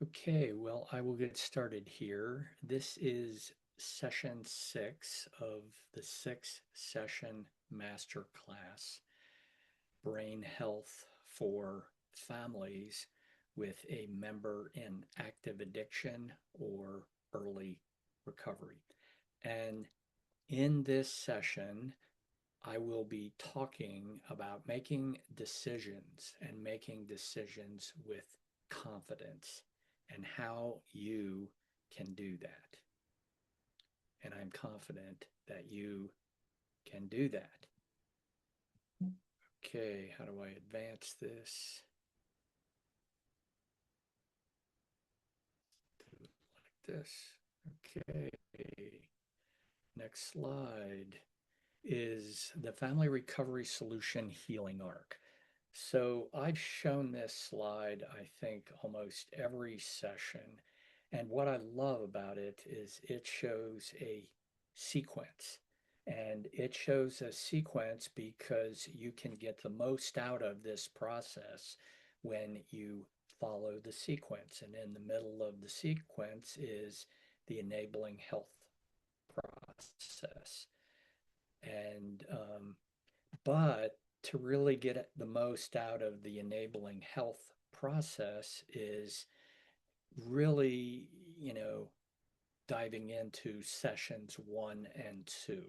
Okay, well, I will get started here. This is session 6 of the 6 session masterclass, Brain Health for Families with a member in active addiction or early recovery. And in this session, I will be talking about making decisions and making decisions with confidence and how you can do that. And I'm confident that you can do that. Okay, how do I advance this? Like this. Okay, next slide is the Family Recovery Solution Healing Arc. So I've shown this slide, I think, almost every session. And what I love about it is it shows a sequence. And it shows a sequence because you can get the most out of this process when you follow the sequence. And in the middle of the sequence is the enabling health process. And but to really get the most out of the enabling health process is really, you know, diving into sessions 1 and 2.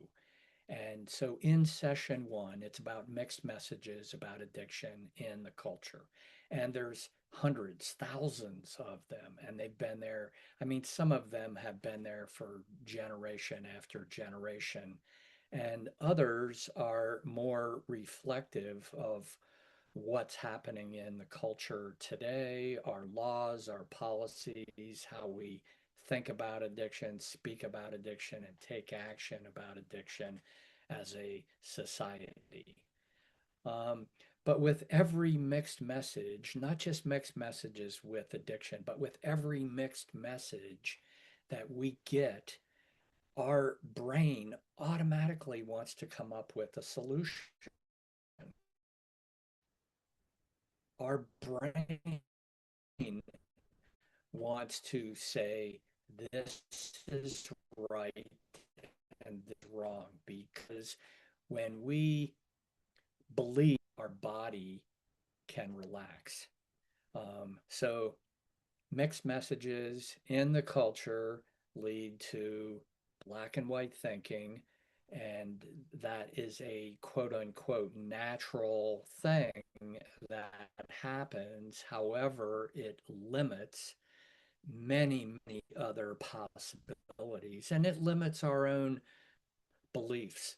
And so in session 1, it's about mixed messages about addiction in the culture. And there's hundreds, thousands of them, and they've been there. I mean, some of them have been there for generation after generation, and others are more reflective of what's happening in the culture today, our laws, our policies, how we think about addiction, speak about addiction, and take action about addiction as a society. Um, but with every mixed message, not just mixed messages with addiction, but with every mixed message that we get, our brain automatically wants to come up with a solution. Our brain wants to say this is right and this is wrong because when we believe, our body can relax. So mixed messages in the culture lead to black and white thinking, and that is a quote unquote natural thing that happens. However, it limits many other possibilities and it limits our own beliefs.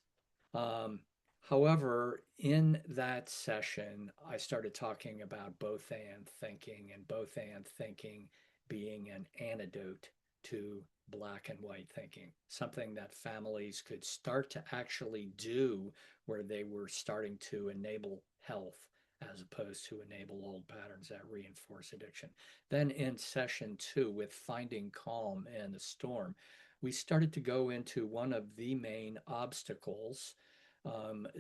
Um, However, in that session, I started talking about both and thinking, and both and thinking being an antidote to black and white thinking, something that families could start to actually do where they were starting to enable health as opposed to enable old patterns that reinforce addiction. Then in session 2, with finding calm in the storm, we started to go into one of the main obstacles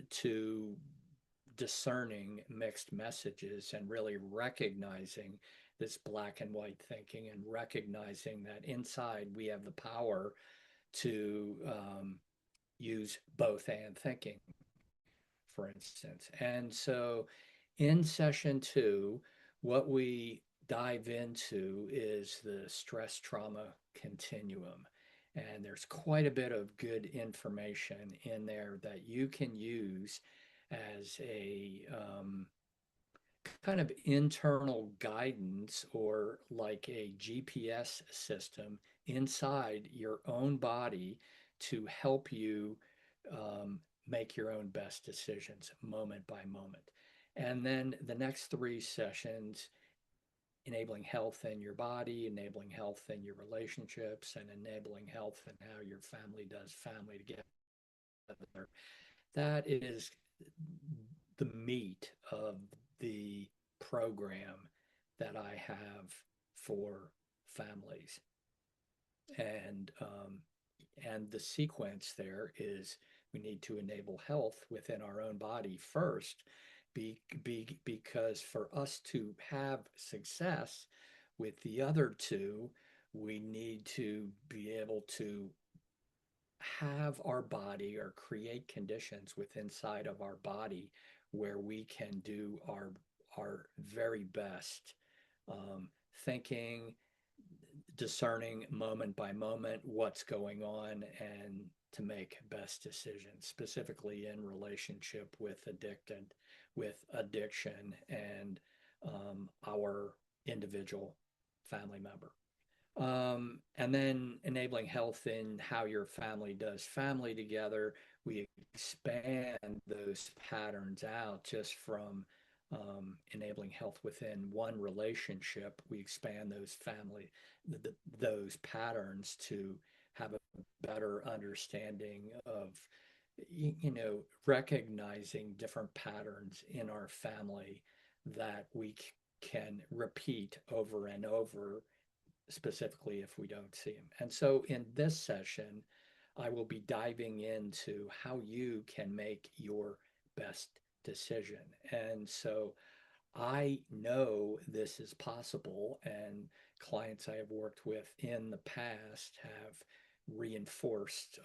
to discerning mixed messages and really recognizing this black and white thinking and recognizing that inside we have the power to use both and thinking, for instance. And so in session 2, what we dive into is the stress trauma continuum. And there's quite a bit of good information in there that you can use as a kind of internal guidance or like a GPS system inside your own body to help you um, make your own best decisions moment by moment. And then the next 3 sessions, enabling health in your body, enabling health in your relationships, and enabling health in how your family does family together. That is the meat of the program that I have for families. And and the sequence there is we need to enable health within our own body first, because for us to have success, With the other two, we need to be able to have our body or create conditions within inside of our body where we can do our very best, um, thinking, discerning moment by moment what's going on, and to make best decisions, specifically in relationship with addiction and our individual family member. And then enabling health in how your family does family together. We expand those patterns out just from enabling health within one relationship. We expand those patterns to have a better understanding of, recognizing different patterns in our family that we can repeat over and over, specifically if we don't see them. And so in this session, I will be diving into how you can make your best decision. And so I know this is possible, and clients I have worked with in the past have reinforced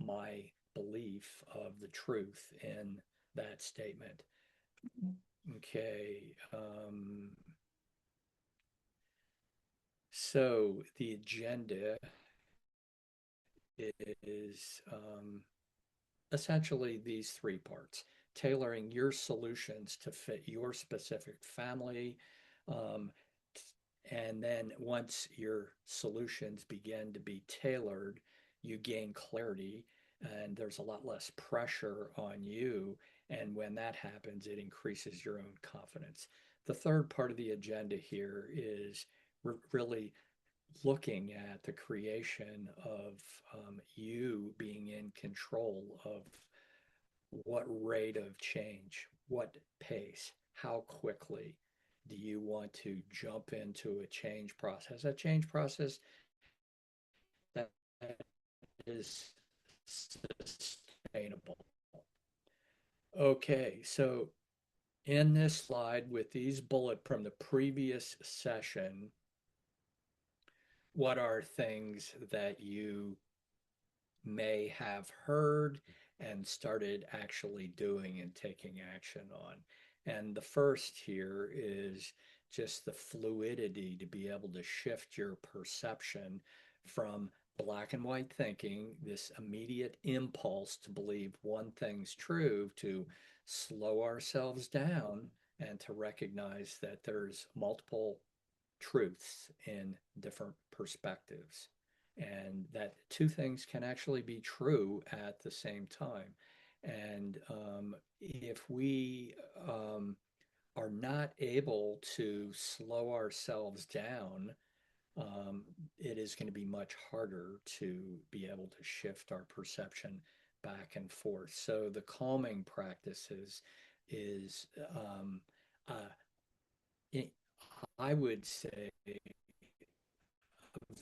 my belief of the truth in that statement. Okay. So the agenda is essentially these three parts: tailoring your solutions to fit your specific family. Um, and then once your solutions begin to be tailored, you gain clarity and there's a lot less pressure on you. And when that happens, it increases your own confidence. The third part of the agenda here is really looking at the creation of you being in control of what rate of change, what pace, how quickly do you want to jump into a change process that is sustainable. Okay, so in this slide with these bullet from the previous session, what are things that you may have heard and started actually doing and taking action on? And the first here is just the fluidity to be able to shift your perception from black and white thinking, this immediate impulse to believe one thing's true, to slow ourselves down and to recognize that there's multiple truths in different perspectives, and that two things can actually be true at the same time. And if we are not able to slow ourselves down, it is going to be much harder to be able to shift our perception back and forth. So the calming practices is, uh, I would say, a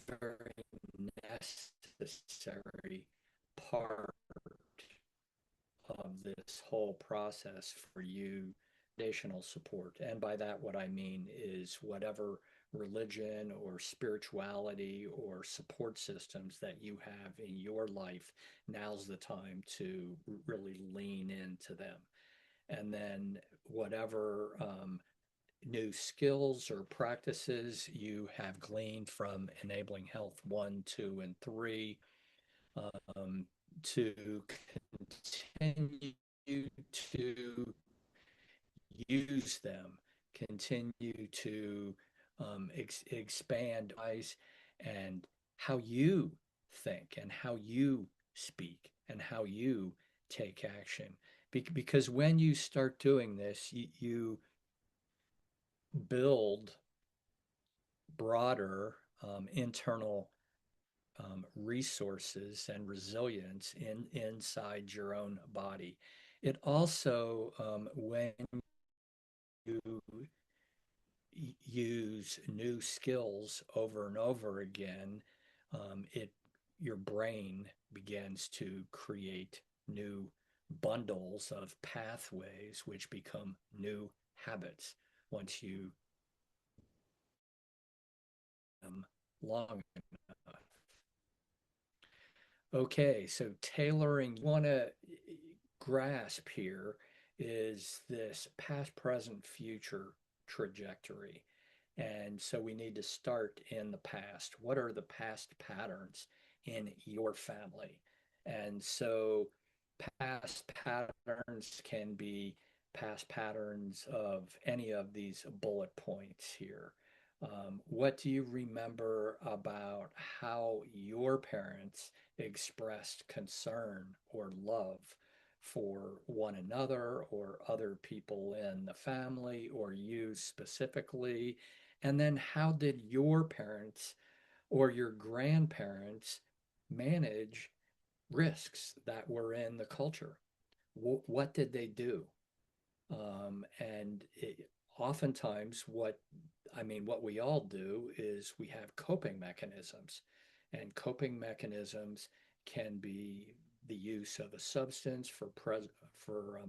very necessary part of this whole process for you, foundational support. And by that, what I mean is whatever religion or spirituality or support systems that you have in your life, now's the time to really lean into them. And then whatever new skills or practices you have gleaned from enabling health one, two, and three, um, to continue to use them, continue to expand eyes and how you think and how you speak and how you take action. Because when you start doing this, you build broader internal resources and resilience inside your own body. It also, when you use new skills over and over again, it your brain begins to create new bundles of pathways, which become new habits once you long enough. Okay, so tailoring, you want to grasp here is this past, present, future trajectory. And so we need to start in the past. What are the past patterns in your family? And so past patterns can be past patterns of any of these bullet points here. What do you remember about how your parents expressed concern or love for one another or other people in the family or you specifically? And then how did your parents or your grandparents manage risks that were in the culture? What did they do? And oftentimes, what we all do is we have coping mechanisms, and coping mechanisms can be the use of a substance for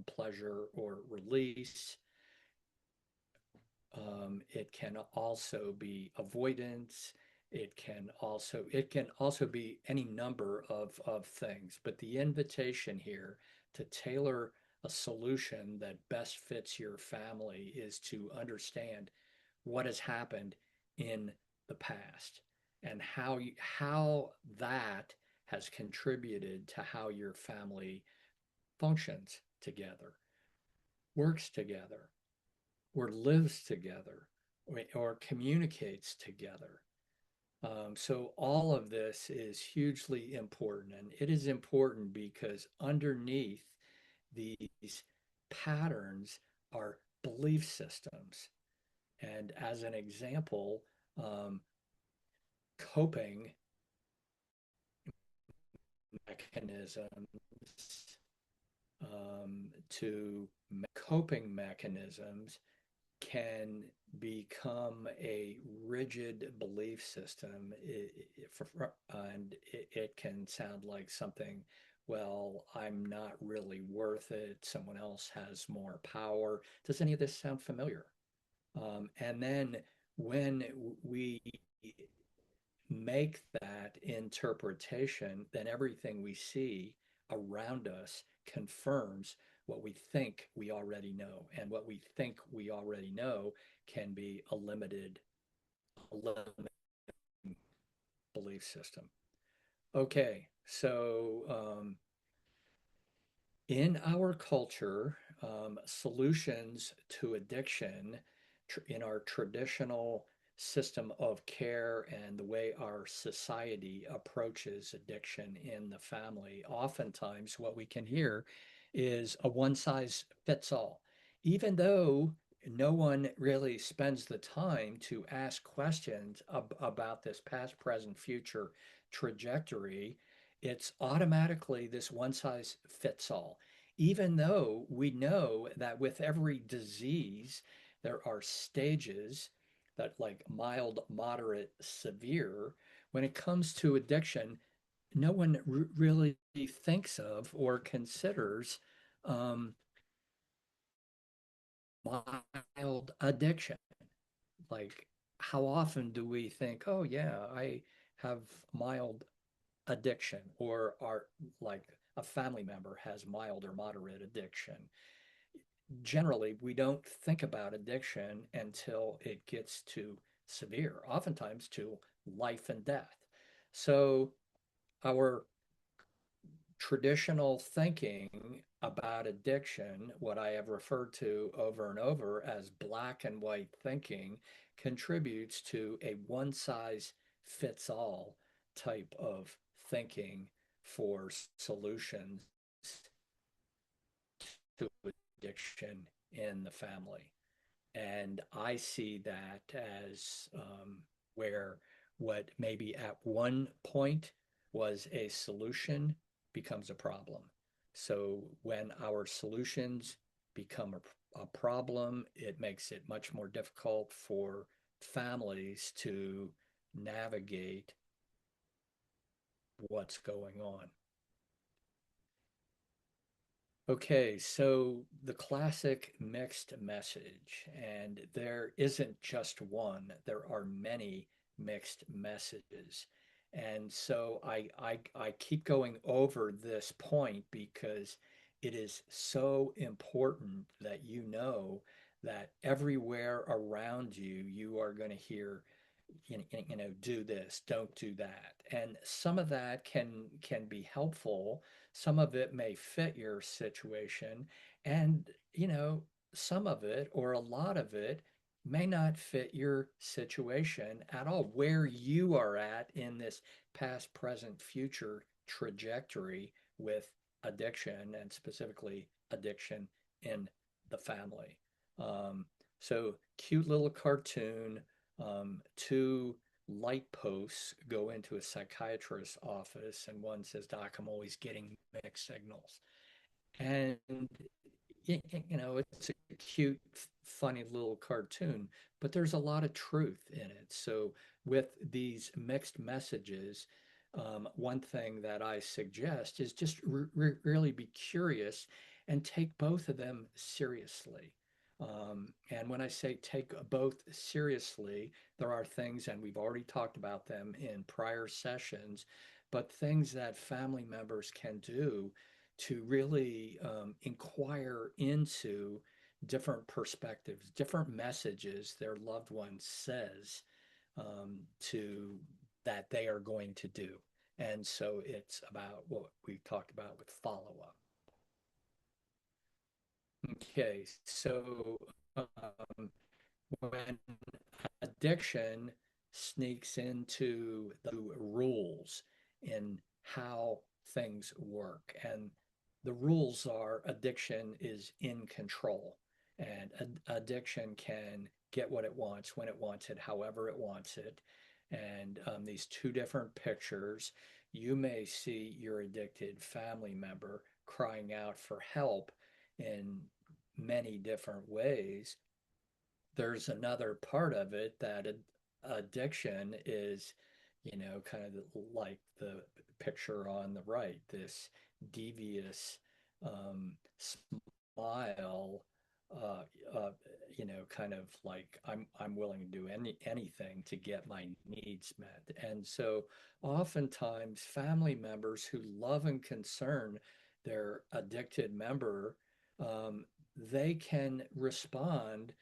pleasure or release. It can also be avoidance. It can also be any number of things. But the invitation here to tailor a solution that best fits your family is to understand what has happened in the past and how that has contributed to how your family functions together, works together, or lives together, or communicates together. So all of this is hugely important, and it is important because underneath these patterns are belief systems. And as an example, um, coping mechanisms to coping mechanisms can become a rigid belief system, and it can sound like something, well, I'm not really worth it. Someone else has more power. Does any of this sound familiar? And then when we make that interpretation, then everything we see around us confirms what we think we already know. And what we think we already know can be a limited belief system. Okay, so in our culture, solutions to addiction in our traditional system of care and the way our society approaches addiction in the family, oftentimes what we can hear is a one size fits all. Even though no one really spends the time to ask questions about this past, present, future trajectory, it's automatically this one size fits all. Even though we know that with every disease, there are stages that, like mild, moderate, severe. When it comes to addiction, no one really thinks of or considers um, mild addiction. Like, how often do we think, oh, yeah, I have mild addiction, or are like a family member has mild or moderate addiction? Generally, we don't think about addiction until it gets to severe, oftentimes to life and death. So, our traditional thinking about addiction, what I have referred to over and over as black and white thinking, contributes to a one size fits all type of thinking for solutions to addiction in the family. And I see that as where what maybe at one point was a solution becomes a problem. So when our solutions become a problem, it makes it much more difficult for families to navigate what's going on. Okay, so the classic mixed message, and there isn't just one, there are many mixed messages. And so I keep going over this point because it is so important that you know that everywhere around you, you are going to hear, do this, don't do that. And some of that can be helpful. Some of it may fit your situation, and some of it or a lot of it may not fit your situation at all, where you are at in this past, present, future trajectory with addiction, and specifically addiction in the family. Um, so cute little cartoon, two light posts go into a psychiatrist's office, and one says, "Doc, I'm always getting mixed signals." And it's a cute, funny little cartoon, but there's a lot of truth in it. So with these mixed messages, one thing that I suggest is just really be curious and take both of them seriously. And when I say take both seriously, there are things, and we've already talked about them in prior sessions, but things that family members can do to really inquire into different perspectives, different messages their loved one says to that they are going to do. And so it's about what we talked about with follow up. Okay, so when addiction sneaks into the rules in how things work. And the rules are addiction is in control, and addiction can get what it wants when it wants it, however it wants it. And these two different pictures, you may see your addicted family member crying out for help in many different ways. There's another part of it that addiction is, kind of like the picture on the right, this devious smile, uh, uh, kind of like I'm willing to do anything to get my needs met. And so oftentimes family members who love and concern their addicted member, um, they can respond,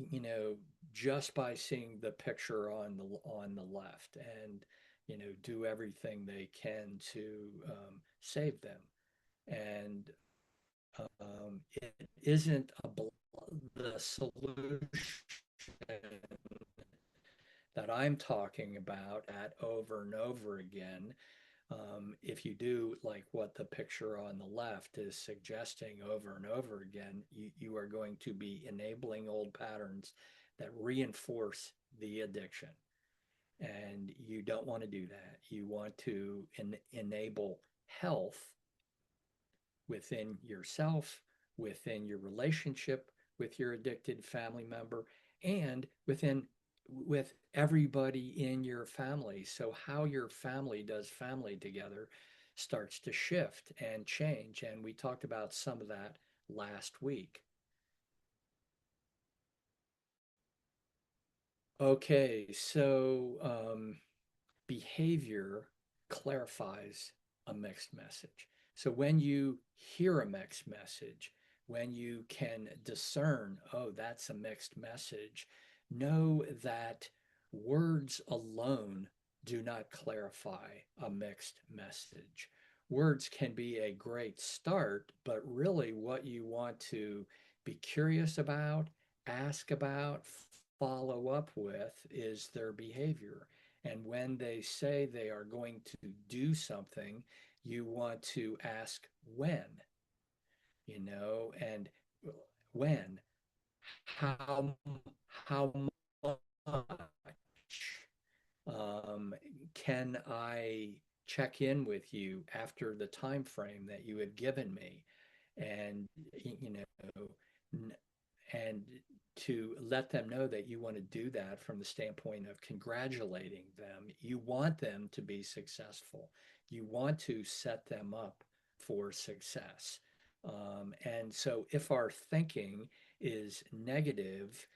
you know, just by seeing the picture on the left, and do everything they can to save them. And it isn't the solution that I'm talking about at over and over again. If you do like what the picture on the left is suggesting over and over again, you are going to be enabling old patterns that reinforce the addiction. And you don't want to do that. You want to enable health within yourself, within your relationship with your addicted family member, and with everybody in your family. So how your family does family together starts to shift and change. And we talked about some of that last week. Okay, so behavior clarifies a mixed message. So when you hear a mixed message, when you can discern, oh, that's a mixed message, know that words alone do not clarify a mixed message. Words can be a great start, but really what you want to be curious about, ask about, follow up with is their behavior. And when they say they are going to do something, you want to ask and when, how, how much, can I check in with you after the time frame that you have given me? And, and to let them know that you want to do that from the standpoint of congratulating them. You want them to be successful. You want to set them up for success. And so if our thinking is negative,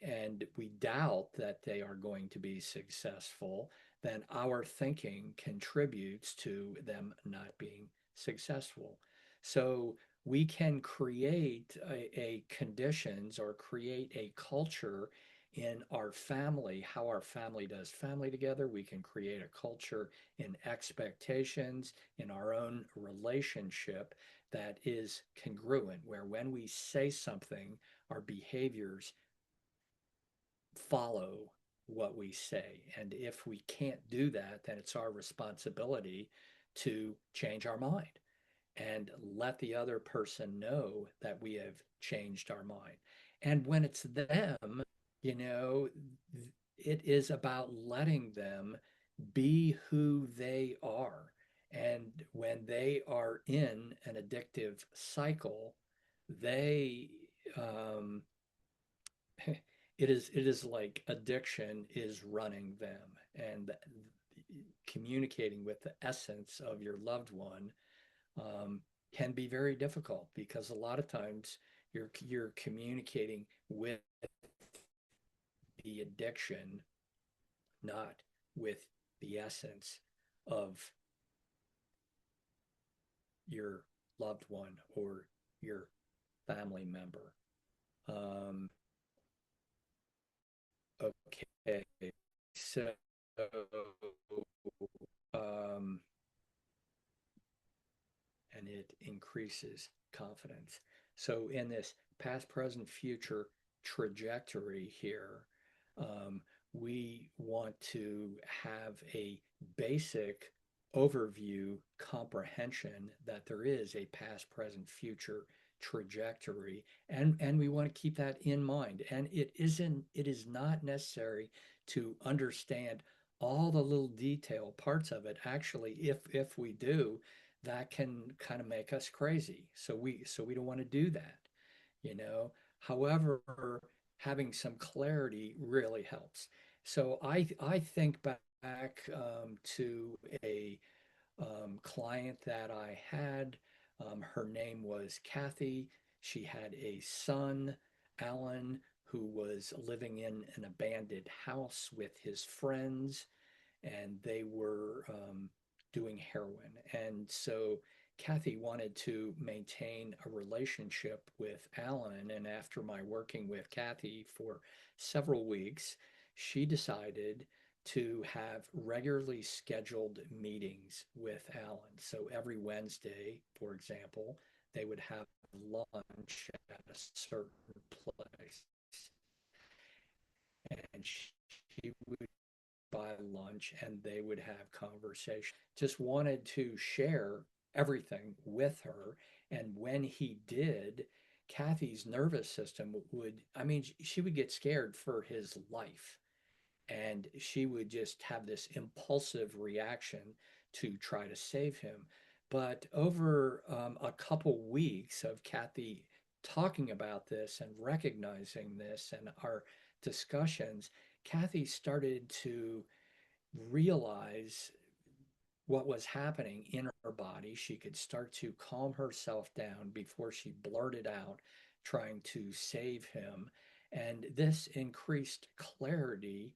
and and we doubt that they are going to be successful, then our thinking contributes to them not being successful. So we can create a conditions or create a culture in our family, how our family does family together. We can create a culture in expectations in our own relationship that is congruent, where when we say something, our behaviors follow what we say. And if we can't do that, then it's our responsibility to change our mind and let the other person know that we have changed our mind. And when it's them, you know, it is about letting them be who they are. And when they are in an addictive cycle, they it is like addiction is running them, and communicating with the essence of your loved one can be very difficult because a lot of times you're communicating with the addiction, not with the essence of your loved one or your family member. Um, okay, so um, and it increases confidence. So, in this past, present, future trajectory here, um, we want to have a basic overview comprehension that there is a past, present, future trajectory, and we want to keep that in mind. And it is not necessary to understand all the little detail parts of it. Actually, if we do, that can kind of make us crazy. So we don't want to do that, you know. However, having some clarity really helps. So I think back to a client that I had. Her name was Kathy. She had a son, Alan, who was living in an abandoned house with his friends, and they were doing heroin. And so Kathy wanted to maintain a relationship with Alan. And after my working with Kathy for several weeks, she decided to have regularly scheduled meetings with Alan. So every Wednesday, for example, they would have lunch at a certain place. And she would buy lunch and they would have conversation. Just wanted to share everything with her. And when he did, Kathy's nervous system would, I mean, she would get scared for his life. And she would just have this impulsive reaction to try to save him. But over a couple weeks of Kathy talking about this and recognizing this and our discussions, Kathy started to realize what was happening in her body. She could start to calm herself down before she blurted out, trying to save him. And this increased clarity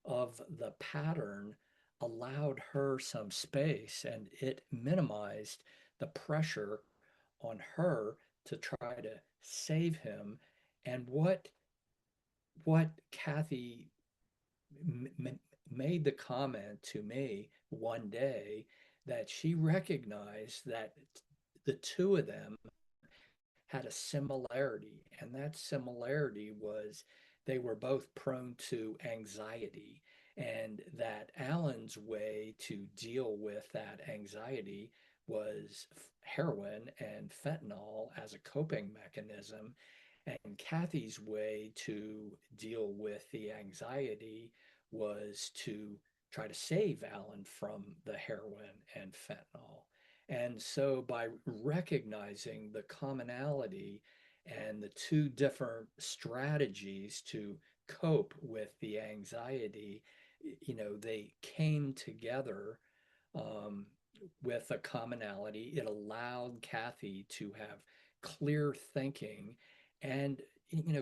of the pattern allowed her some space, and it minimized the pressure on her to try to save him. And what Kathy made the comment to me one day, that she recognized that the two of them had a similarity, and that similarity was they were both prone to anxiety, and that Alan's way to deal with that anxiety was heroin and fentanyl as a coping mechanism, and Kathy's way to deal with the anxiety was to try to save Alan from the heroin and fentanyl. And so by recognizing the commonality and the two different strategies to cope with the anxiety, they came together um, with a commonality. It allowed Kathy to have clear thinking, and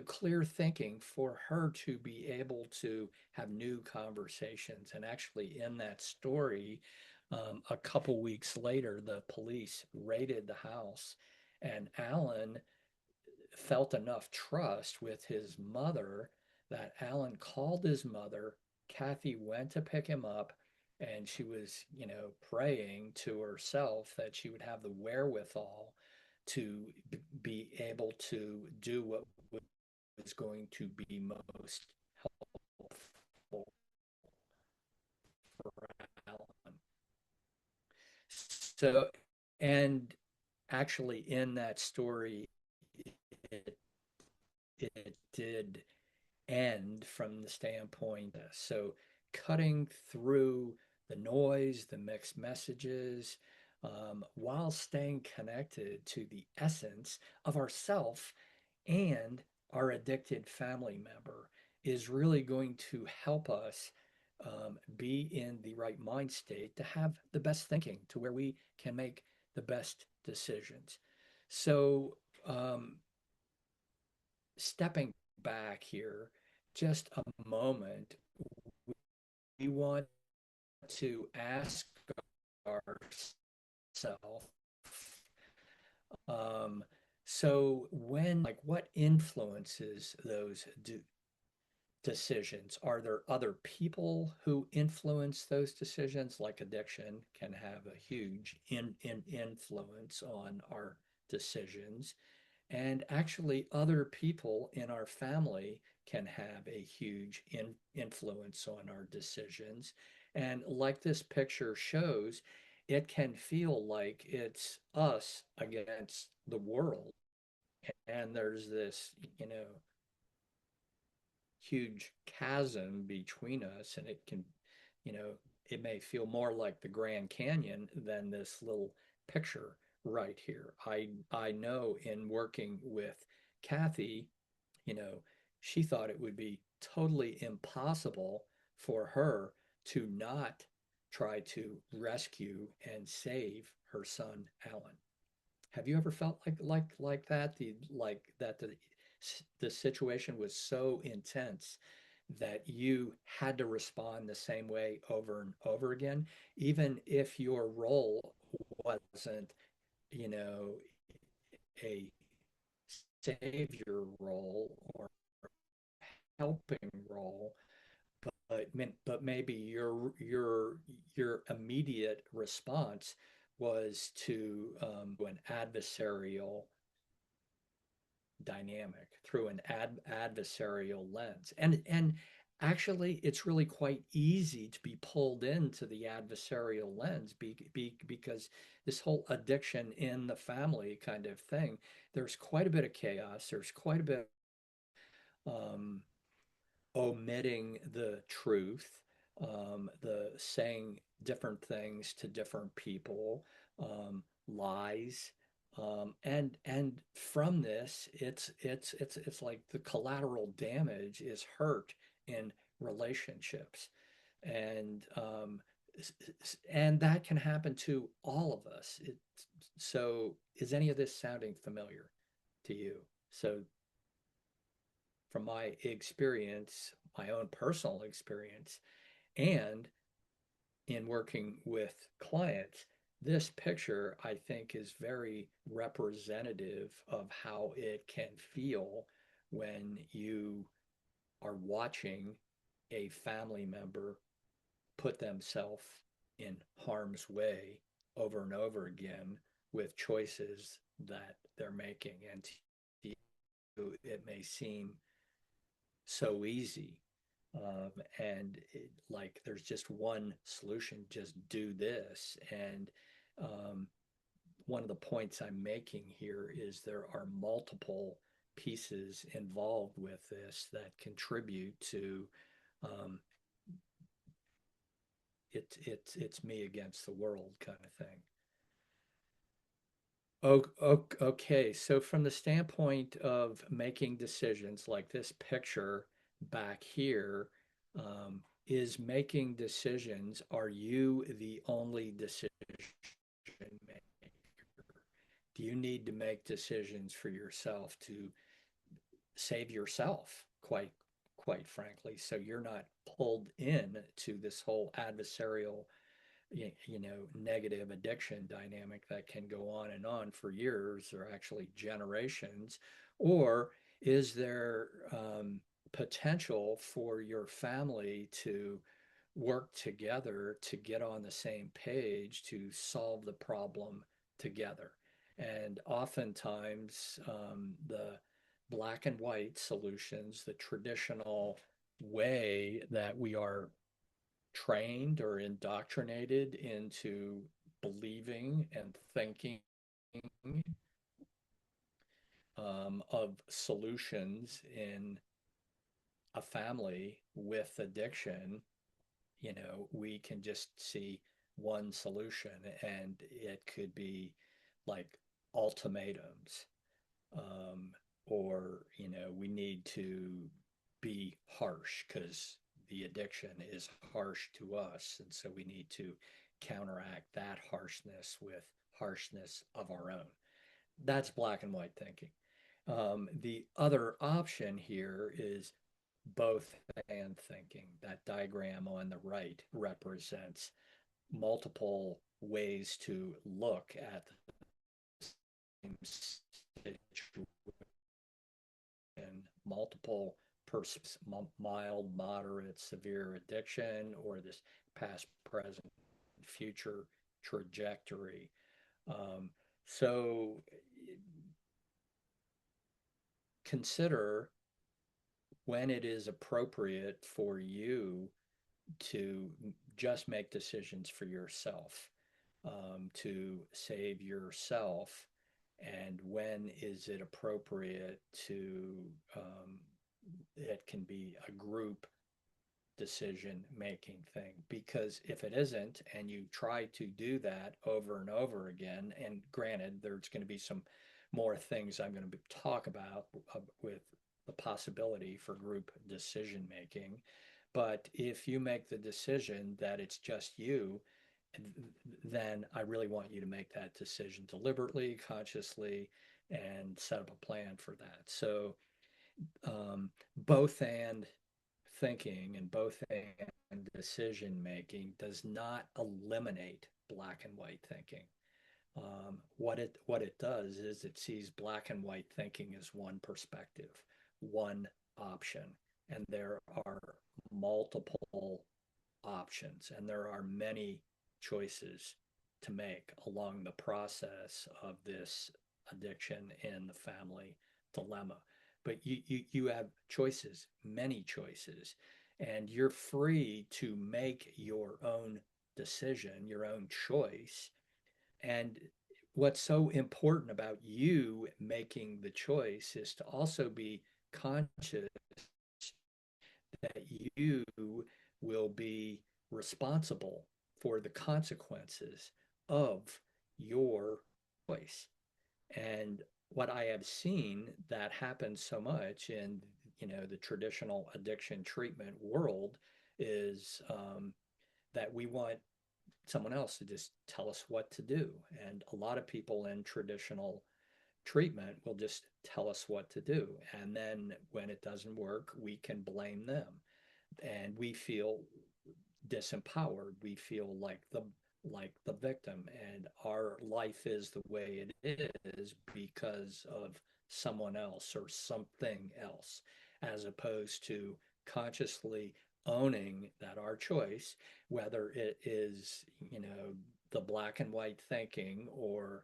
clear thinking for her to be able to have new conversations. And actually, in that story, a couple weeks later, the police raided the house, and Alan felt enough trust with his mother that Alan called his mother. Kathy went to pick him up, and she was, praying to herself that she would have the wherewithal to be able to do what was going to be most helpful for Alan. So, and actually, in that story, it, it did end from the standpoint. So cutting through the noise, the mixed messages, while staying connected to the essence of ourself and our addicted family member is really going to help us be in the right mind state to have the best thinking to where we can make the best decisions. So, stepping back here just a moment, we want to ask ourselves, um, so like, what influences those decisions? Are there other people who influence those decisions? Like addiction can have a huge influence on our decisions. And actually, other people in our family can have a huge influence on our decisions. And like this picture shows, it can feel like it's us against the world. And there's this, huge chasm between us, and it can, you know, it may feel more like the Grand Canyon than this little picture right here. I know in working with Kathy, you know, she thought it would be totally impossible for her to not try to rescue and save her son Alan. Have you ever felt like that? The situation was so intense that you had to respond the same way over and over again, even if your role wasn't, you know, a savior role or helping role, but maybe your immediate response was to an adversarial dynamic through an adversarial lens. And actually, it's really quite easy to be pulled into the adversarial lens because this whole addiction in the family kind of thing, there's quite a bit of chaos. There's quite a bit um, omitting the truth, the saying different things to different people, lies, and from this, it's like the collateral damage is hurt in relationships, and and that can happen to all of us. So, is any of this sounding familiar to you? So, from my experience, my own personal experience, and in working with clients, this picture I think is very representative of how it can feel when you are watching a family member put themselves in harm's way over and over again with choices that they're making. And to you, it may seem so easy. And like there's just one solution, just do this. And um, one of the points I'm making here is there are multiple pieces involved with this that contribute to um, it's me against the world kind of thing. Oh, okay. So from the standpoint of making decisions, like this picture back here, is making decisions, are you the only decision maker? Do you need to make decisions for yourself to save yourself, quite frankly, so you're not pulled in to this whole adversarial, negative addiction dynamic that can go on for years or actually generations? Or is there potential for your family to work together to get on the same page to solve the problem together? And oftentimes, the black and white solutions, the traditional way that we are trained or indoctrinated into believing and thinking of solutions in a family with addiction, we can just see one solution, and it could be like ultimatums, um, or we need to be harsh because the addiction is harsh to us, and so we need to counteract that harshness with harshness of our own. That's black and white thinking. The other option here is both and thinking. That diagram on the right represents multiple ways to look at the same situation, multiple mild, moderate, severe addiction, or this past, present, future trajectory. So consider when it is appropriate for you to just make decisions for yourself, to save yourself, and when is it appropriate to, it can be a group decision making thing. Because if it isn't, and you try to do that over and over again, and granted, there's going to be some more things I'm going to talk about with the possibility for group decision making. But if you make the decision that it's just you, then I really want you to make that decision deliberately, consciously, and set up a plan for that. So, both and thinking and both and decision making does not eliminate black and white thinking. What it does is it sees black and white thinking as one perspective, one option, and there are multiple options, and there are many choices to make along the process of this addiction in the family dilemma. But you have choices, many choices, and you're free to make your own decision, your own choice. And what's so important about you making the choice is to also be conscious that you will be responsible for the consequences of your choice. And what I have seen that happens so much in the traditional addiction treatment world is, that we want someone else to just tell us what to do. And a lot of people in traditional treatment will just tell us what to do. And then when it doesn't work, we can blame them. And we feel disempowered. We feel like the victim, and our life is the way it is because of someone else or something else, as opposed to consciously owning that our choice, whether it is, the black and white thinking or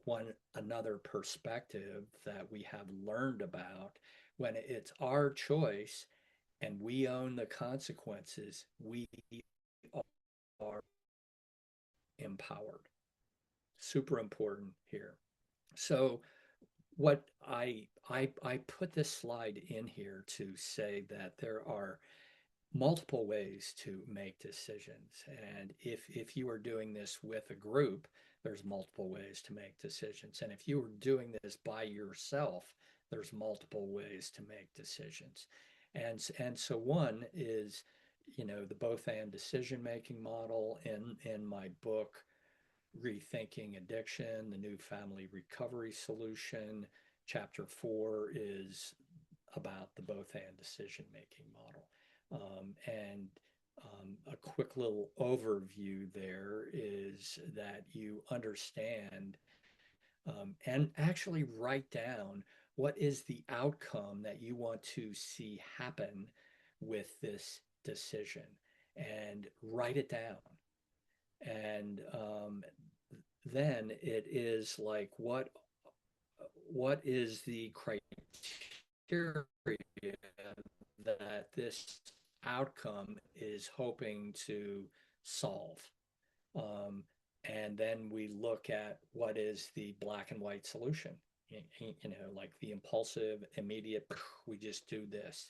one another perspective that we have learned about, when it's our choice and we own the consequences, we are empowered. Super important here. So what I put this slide in here to say that there are multiple ways to make decisions. And if you are doing this with a group, there's multiple ways to make decisions. And if you are doing this by yourself, there's multiple ways to make decisions. And so one is, the both and decision making model in my book, Rethinking Addiction, the New Family Recovery Solution. Chapter 4 is about the both and decision making model. And a quick little overview there is that you understand and actually write down what is the outcome that you want to see happen with this decision and write it down. And then it is like, what is the criteria that this outcome is hoping to solve? Um, and then we look at what is the black and white solution. Like the impulsive, immediate, we just do this.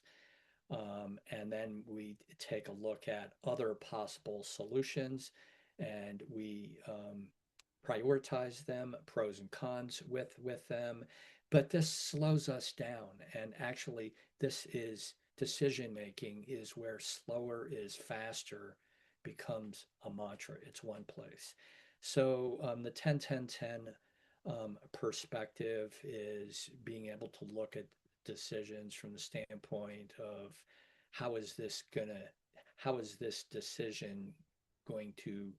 And then we take a look at other possible solutions and we prioritize them, pros and cons with them. But this slows us down. And actually, this is decision making is where slower is faster becomes a mantra. It's one place. So the 10-10-10 perspective is being able to look at decisions from the standpoint of how is this gonna, how is this decision going to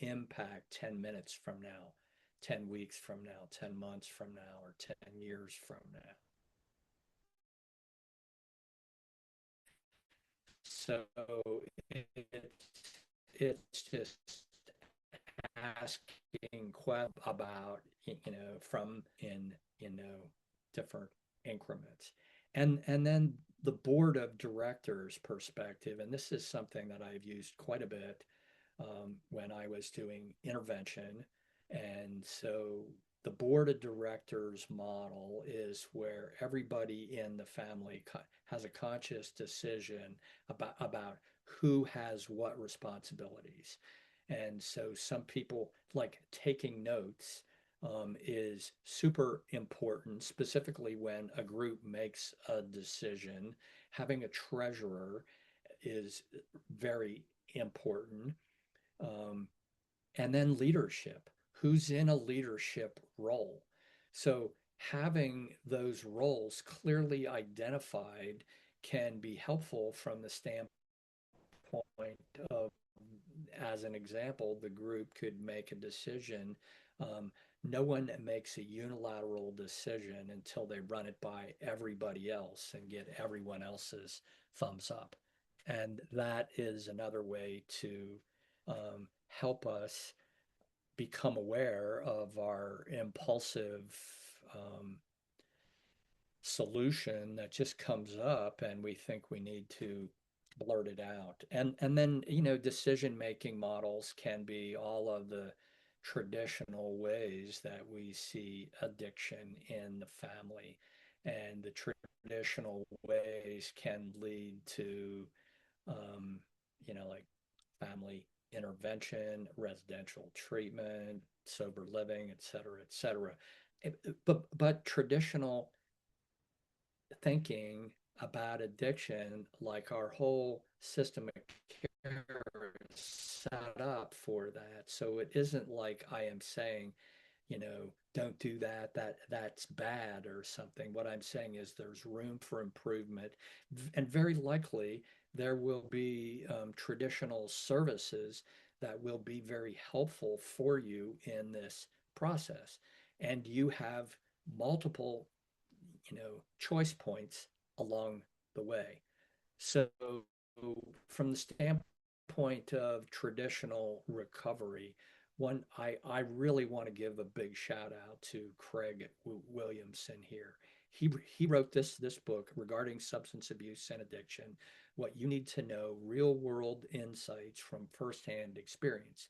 impact 10 minutes from now, 10 weeks from now, 10 months from now, or 10 years from now. So it's just asking questions about, from in, different increments. And then the board of directors perspective, and this is something that I've used quite a bit when I was doing intervention. And so the board of directors model is where everybody in the family has a conscious decision about who has what responsibilities. And so some people like taking notes is super important, specifically when a group makes a decision. Having a treasurer is very important. Um, and then leadership. Who's in a leadership role? So having those roles clearly identified can be helpful from the standpoint of, as an example, the group could make a decision. Um, no one makes a unilateral decision until they run it by everybody else and get everyone else's thumbs up. And that is another way to help us become aware of our impulsive um, solution that just comes up and we think we need to blurt it out. And then, decision making models can be all of the traditional ways that we see addiction in the family. And the traditional ways can lead to like family intervention, residential treatment, sober living, et cetera, et cetera. But traditional thinking about addiction, like our whole system of care is set up for that. So it isn't like I am saying, don't do that, that's bad or something. What I'm saying is there's room for improvement, and very likely there will be traditional services that will be very helpful for you in this process. And you have multiple, choice points along the way. So from the standpoint of traditional recovery, I really want to give a big shout out to Craig Williamson here. He wrote this book regarding substance abuse and addiction, what you need to know, real world insights from firsthand experience.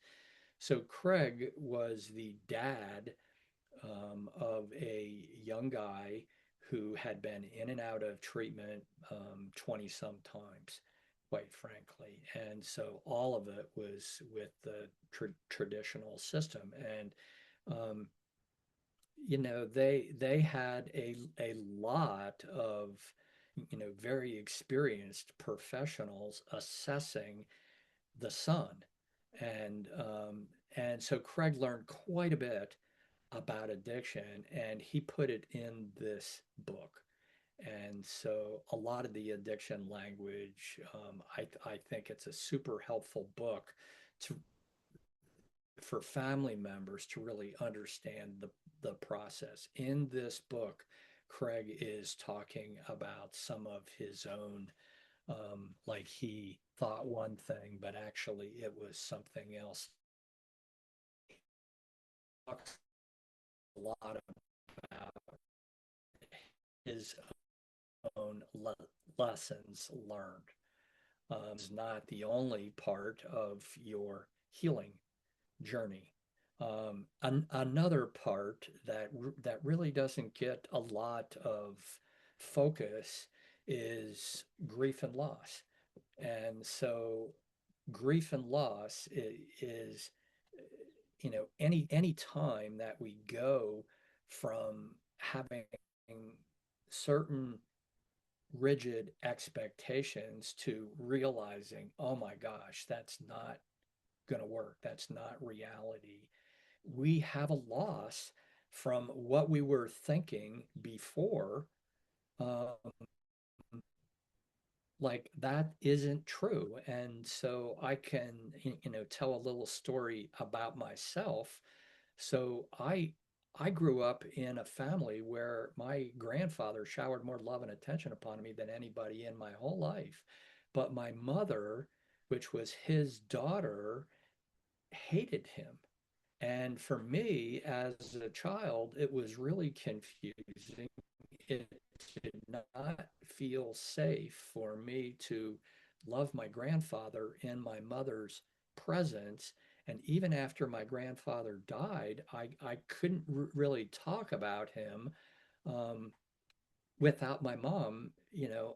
So Craig was the dad of a young guy who had been in and out of treatment 20 some times, quite frankly. And so all of it was with the traditional system. And, they had a lot of, very experienced professionals assessing the son. And, and so Craig learned quite a bit about addiction and he put it in this book. And so a lot of the addiction language, I think it's a super helpful book to for family members to really understand the process. In this book, Craig is talking about some of his own, like he thought one thing, but actually it was something else. He talks a lot about his own lessons learned. Is not the only part of your healing journey. Another part that really doesn't get a lot of focus is grief and loss. And so grief and loss is, any time that we go from having certain rigid expectations to realizing, oh my gosh, that's not going to work. That's not reality. We have a loss from what we were thinking before. Um, like that isn't true. And so I can, tell a little story about myself. So I grew up in a family where my grandfather showered more love and attention upon me than anybody in my whole life. But my mother, which was his daughter, hated him. And for me, as a child, it was really confusing. It did not feel safe for me to love my grandfather in my mother's presence. And even after my grandfather died, I couldn't really talk about him, um, without my mom,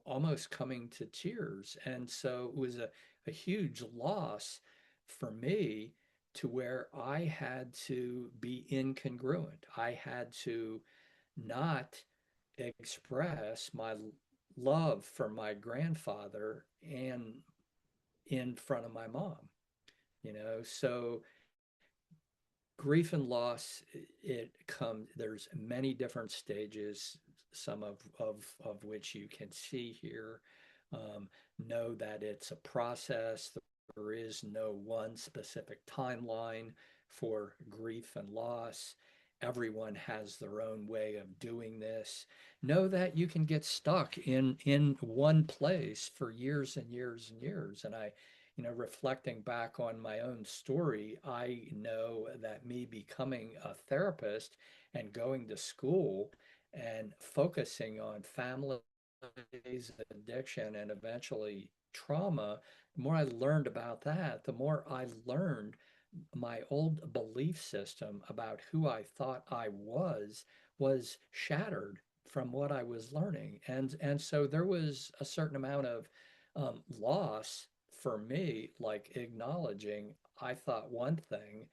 almost coming to tears. And so it was a huge loss for me to where I had to be incongruent. I had to not express my love for my grandfather and in front of my mom. So grief and loss, it comes, there's many different stages, some of which you can see here. um, know that it's a process. There is no one specific timeline for grief and loss. Everyone has their own way of doing this. Know that you can get stuck in one place for years and years and years. And reflecting back on my own story, I know that me becoming a therapist and going to school and focusing on families, addiction, and eventually trauma, the more I learned about that, the more I learned my old belief system about who I thought I was shattered from what I was learning. And so there was a certain amount of loss for me, like acknowledging I thought one thing,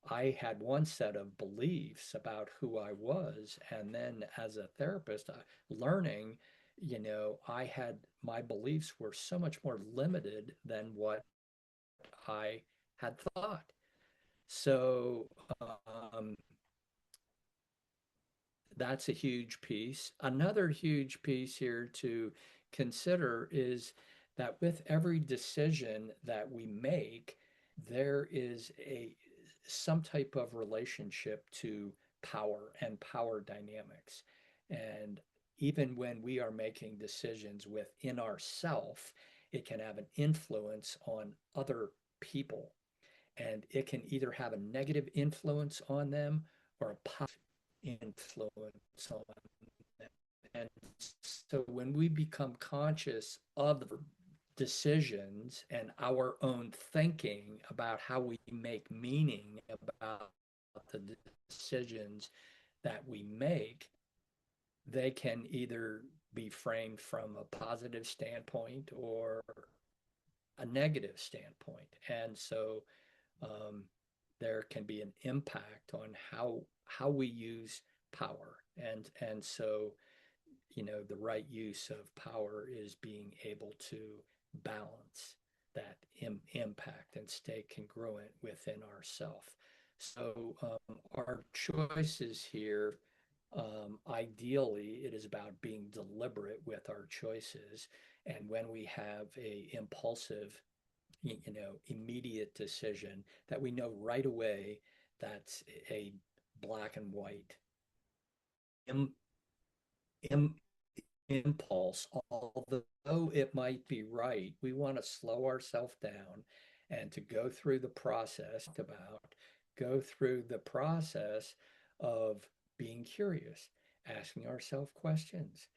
I had one set of beliefs about who I was. And then as a therapist, learning, I had my beliefs were so much more limited than what I had thought. So um, that's a huge piece. Another huge piece here to consider is that with every decision that we make, there is a some type of relationship to power and power dynamics. And even when we are making decisions within ourself, it can have an influence on other people. And it can either have a negative influence on them or a positive influence on them. And so when we become conscious of the decisions and our own thinking about how we make meaning about the decisions that we make, they can either be framed from a positive standpoint or a negative standpoint. And so um, there can be an impact on how we use power. And so, the right use of power is being able to balance that impact and stay congruent within ourself. So our choices here Ideally, it is about being deliberate with our choices. And when we have a impulsive, immediate decision that we know right away that's a black and white Im, Im, impulse, although it might be right, we want to slow ourselves down and to go through the process about go through the process of being curious, asking ourselves questions,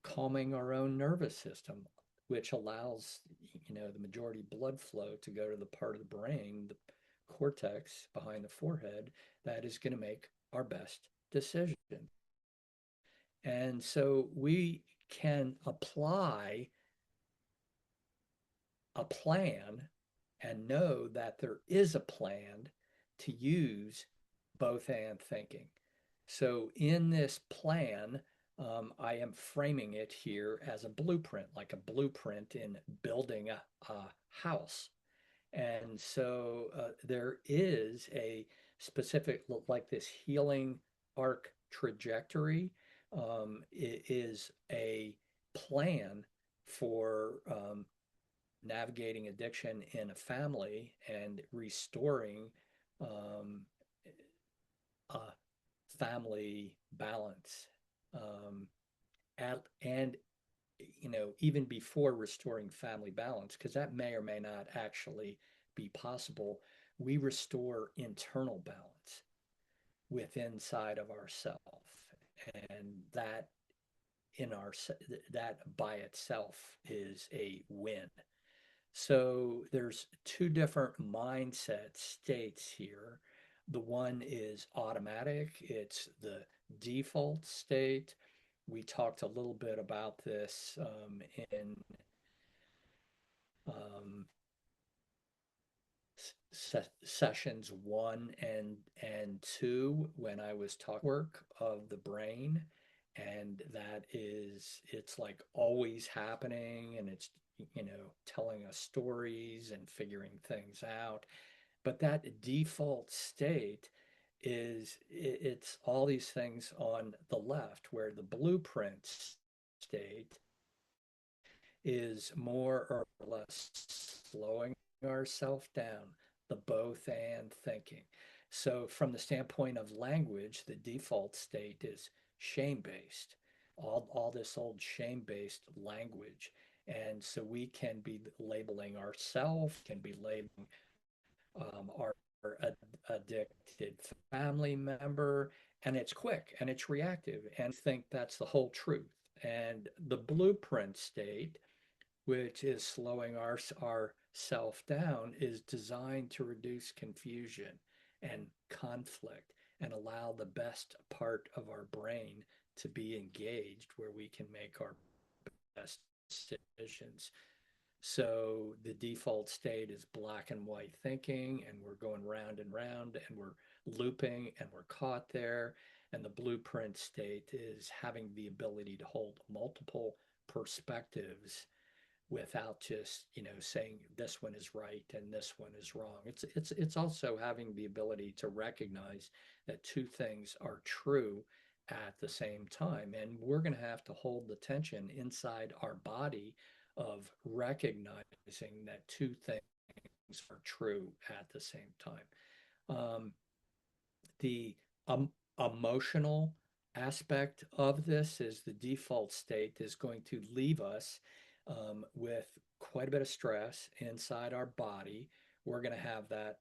calming our own nervous system, which allows, the majority blood flow to go to the part of the brain, the cortex behind the forehead, that is going to make our best decision. And so we can apply a plan and know that there is a plan to use both and thinking. So in this plan, I am framing it here as a blueprint, like a blueprint in building a house. And so there is a specific, like this healing arc trajectory, is a plan for navigating addiction in a family and restoring um, a family balance. Um, and even before restoring family balance, because that may or may not actually be possible, we restore internal balance within inside of ourself, and in our that by itself is a win. So there's two different mindset states here. The one is automatic, it's the default state. We talked a little bit about this in um, sessions 1 and 2 when I was talking work of the brain. And that is, it's like always happening, and it's, telling us stories and figuring things out. But that default state is it's all these things on the left, where the blueprint state is more or less slowing ourselves down, the both and thinking. So, from the standpoint of language, the default state is shame based, all this old shame based language. And so we can be labeling ourselves, can be labeling our addicted family member, and it's quick and it's reactive, and think that's the whole truth. And the blueprint state, which is slowing our self down, is designed to reduce confusion and conflict and allow the best part of our brain to be engaged, where we can make our best decisions. So the default state is black and white thinking, and we're going round and round, and we're looping, and we're caught there. And the blueprint state is having the ability to hold multiple perspectives without just, saying this one is right and this one is wrong. It's also having the ability to recognize that two things are true at the same time. And we're going to have to hold the tension inside our body of recognizing that two things are true at the same time. The emotional aspect of this is the default state is going to leave us with quite a bit of stress inside our body. We're going to have that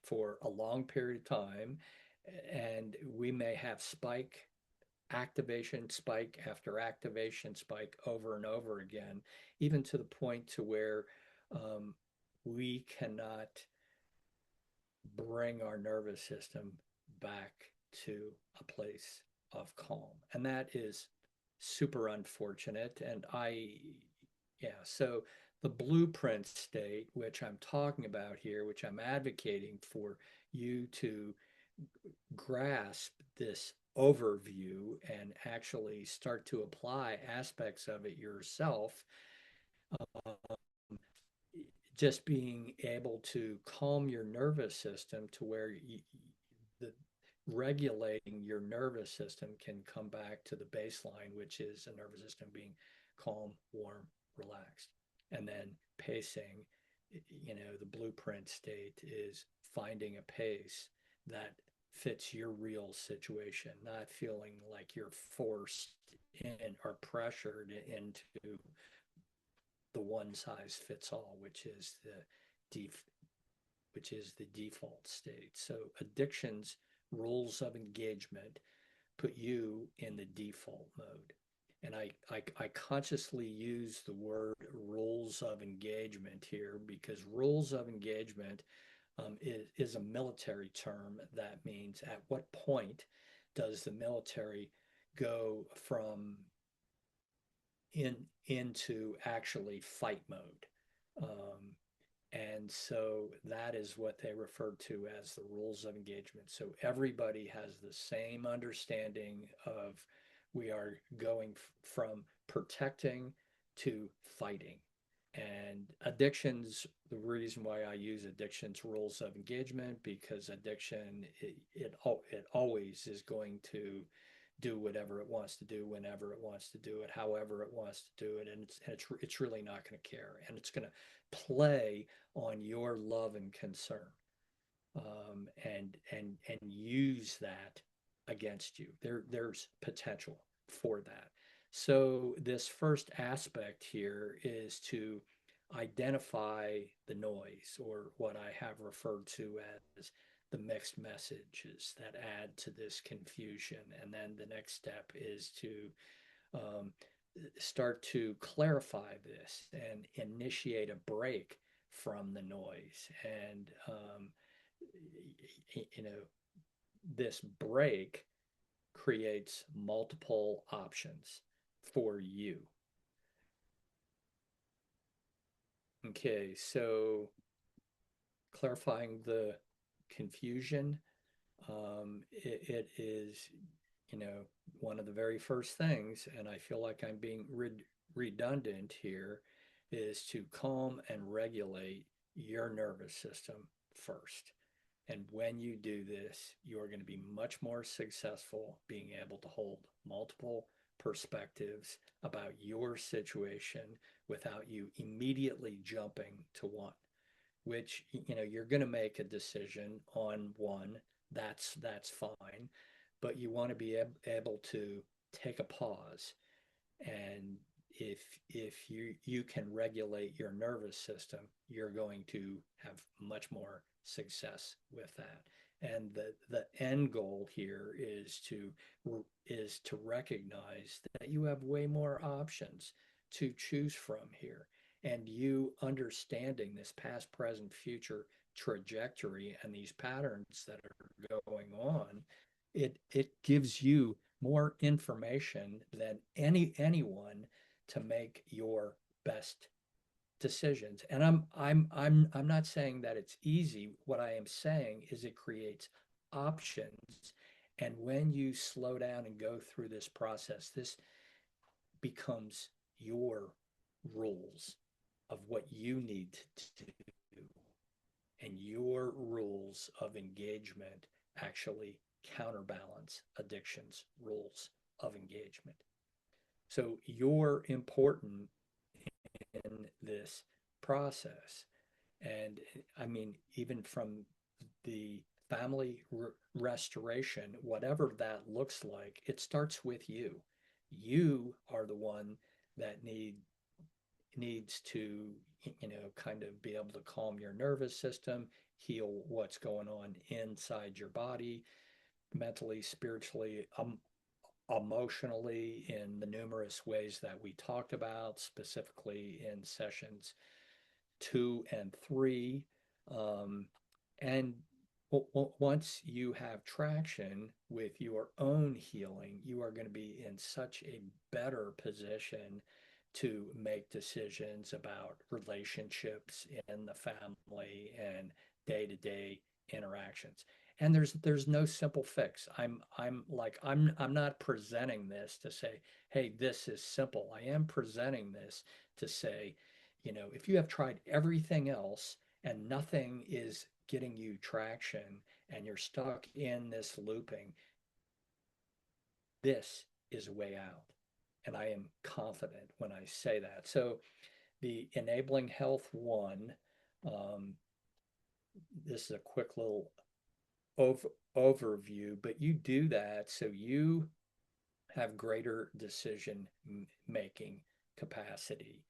for a long period of time, and we may have activation spike after activation spike over and over again, even to the point to where we cannot bring our nervous system back to a place of calm. And that is super unfortunate. Yeah, so the blueprint state, which I'm talking about here, which I'm advocating for you to grasp this overview and actually start to apply aspects of it yourself, um, just being able to calm your nervous system to where the regulating your nervous system can come back to the baseline, which is a nervous system being calm, warm, relaxed. And then pacing, the blueprint state is finding a pace that fits your real situation, not feeling like you're forced in or pressured into the one size fits all, def- which is the default state. So addictions, rules of engagement put you in the default mode. And I consciously use the word rules of engagement here because rules of engagement is a military term that means at what point does the military go from in into actually fight mode. Um, and so that is what they refer to as the rules of engagement. So everybody has the same understanding of we are going from protecting to fighting. And addictions, the reason why I use addictions rules of engagement, because addiction, it always is going to do whatever it wants to do, whenever it wants to do it, however it wants to do it, and it's really not going to care, and it's going to play on your love and concern, and use that against you. There's potential for that. So this first aspect here is to identify the noise, or what I have referred to as the mixed messages that add to this confusion. And then the next step is to um, start to clarify this and initiate a break from the noise. And, you know, this break creates multiple options for you. Okay, so clarifying the confusion, it is, you know, one of the very first things, and I feel like I'm being redundant here, is to calm and regulate your nervous system first. And when you do this, you are going to be much more successful being able to hold multiple perspectives about your situation without you immediately jumping to one, which, you're going to make a decision on one. That's fine, but you want to be able to take a pause. And if you can regulate your nervous system, you're going to have much more success with that. And the end goal here is to recognize that you have way more options to choose from here. And you understanding this past, present, future trajectory and these patterns that are going on, it gives you more information than anyone to make your best decisions. And I'm not saying that it's easy. What I am saying is it creates options. And when you slow down and go through this process, this becomes your rules of what you need to do. And your rules of engagement actually counterbalance addiction's rules of engagement. So you're important in this process. And I mean, even from the family restoration, whatever that looks like, it starts with you. You are the one that needs to, kind of be able to calm your nervous system, heal what's going on inside your body, mentally, spiritually, emotionally, in the numerous ways that we talked about, specifically in sessions 2 and 3. Um, and once you have traction with your own healing, you are going to be in such a better position to make decisions about relationships in the family and day-to-day interactions. And there's no simple fix. I'm not presenting this to say, hey, this is simple. I am presenting this to say, if you have tried everything else and nothing is getting you traction, and you're stuck in this looping, this is a way out. And I am confident when I say that. So the Enabling Health one, um, this is a quick little over, overview, but you do that so you have greater decision making capacity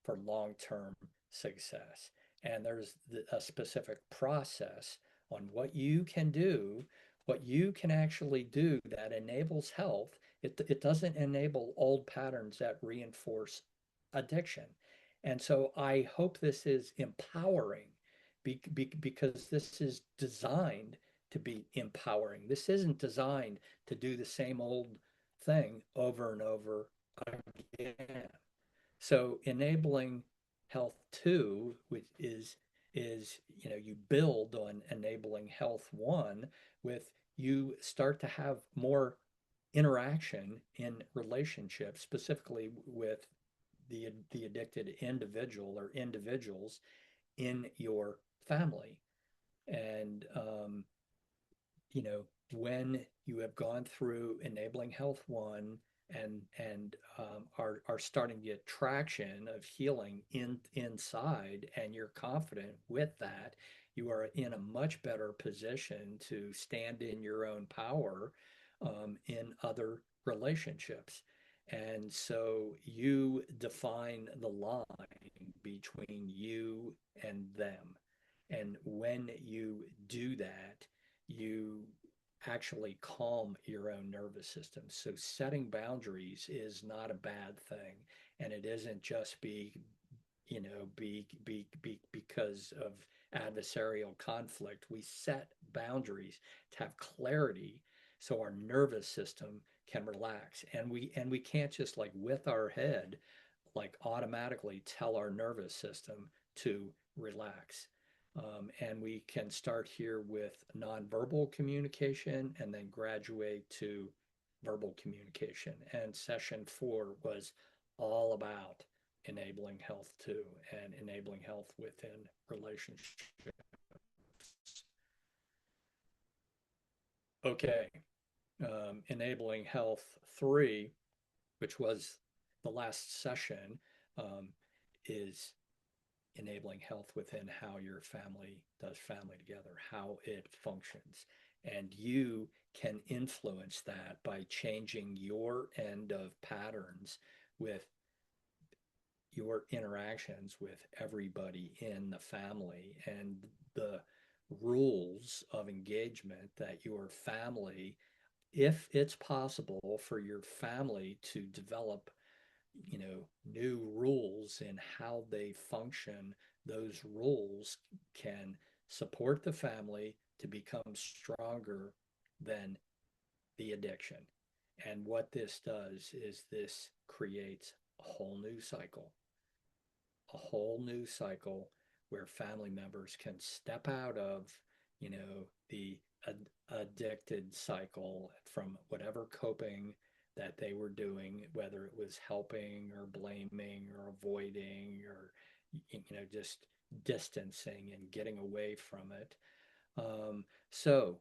for long-term success. And there's a specific process on what you can do, what you can actually do that enables health. It doesn't enable old patterns that reinforce addiction. And so I hope this is empowering because this is designed to be empowering. This isn't designed to do the same old thing over and over again. So enabling health two, which is you build on enabling health one with you start to have more interaction in relationships, specifically with the addicted individual or individuals in your family. And when you have gone through enabling health one and are starting to get traction of healing inside, and you're confident with that, you are in a much better position to stand in your own power in other relationships. And so you define the line between you and them. And when you do that, you actually calm your own nervous system. So setting boundaries is not a bad thing. And it isn't just because of adversarial conflict. We set boundaries to have clarity so our nervous system can relax. And we can't just like with our head like automatically tell our nervous system to relax. And we can start here with nonverbal communication and then graduate to verbal communication. And session 4 was all about enabling health too and enabling health within relationships. Okay, enabling health 3, which was the last session, um, is enabling health within how your family does family together, how it functions. And you can influence that by changing your end of patterns with your interactions with everybody in the family and the rules of engagement that your family, if it's possible for your family to develop new rules in how they function, those rules can support the family to become stronger than the addiction. And what this does is this creates a whole new cycle, a whole new cycle where family members can step out of, the addicted cycle from whatever coping that they were doing, whether it was helping or blaming or avoiding or, just distancing and getting away from it. So,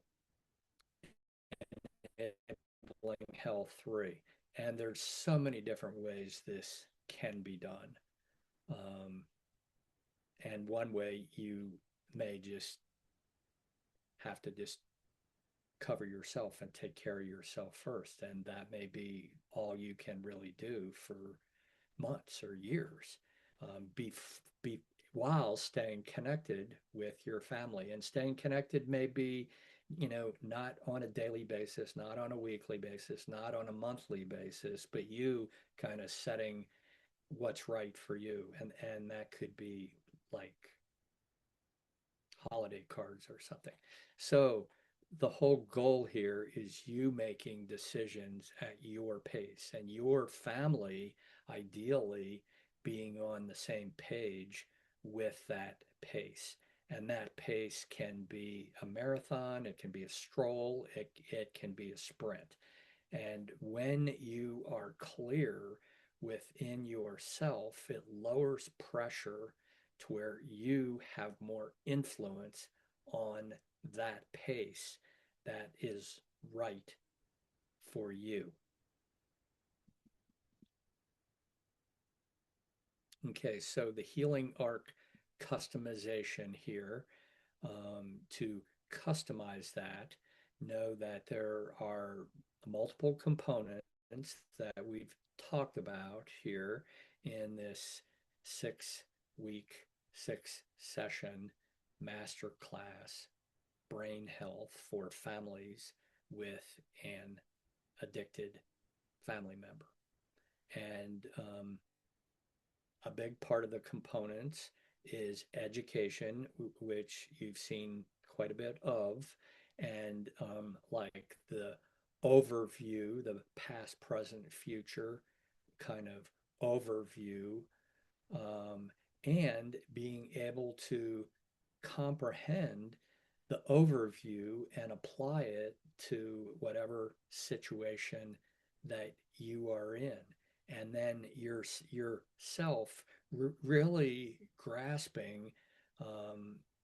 enabling health 3. And there's so many different ways this can be done. Um, and one way you may just have to just cover yourself and take care of yourself first. And that may be all you can really do for months or years. Be while staying connected with your family, and staying connected may be, not on a daily basis, not on a weekly basis, not on a monthly basis, but you kind of setting what's right for you. And that could be like holiday cards or something. So the whole goal here is you making decisions at your pace and your family ideally being on the same page with that pace. And that pace can be a marathon, it can be a stroll, it can be a sprint. And when you are clear within yourself, it lowers pressure to where you have more influence on that pace that is right for you. Okay, so the healing arc customization here, to customize that, know that there are multiple components that we've talked about here in this 6 week, 6 session masterclass brain health for families with an addicted family member. And a big part of the components is education, which you've seen quite a bit of, and like the overview, the past, present, future kind of overview, um, and being able to comprehend the overview and apply it to whatever situation that you are in. And then yourself really grasping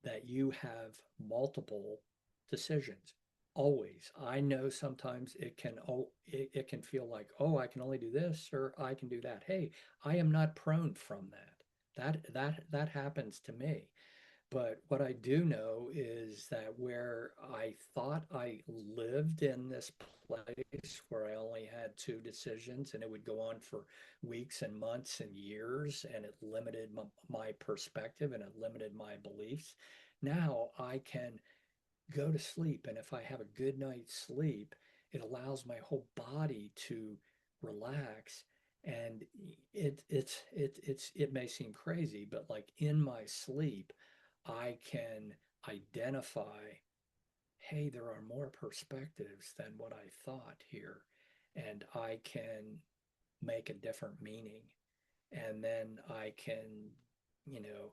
that you have multiple decisions. Always. I know sometimes it can feel like, oh, I can only do this or I can do that. Hey, I am not prone from that. That happens to me. But what I do know is that where I thought I lived in this place where I only had two decisions and it would go on for weeks and months and years, and it limited my perspective and it limited my beliefs. Now I can go to sleep, and if I have a good night's sleep, it allows my whole body to relax. And it may seem crazy, but like in my sleep, I can identify, hey, there are more perspectives than what I thought here, and I can make a different meaning. And then I can, you know,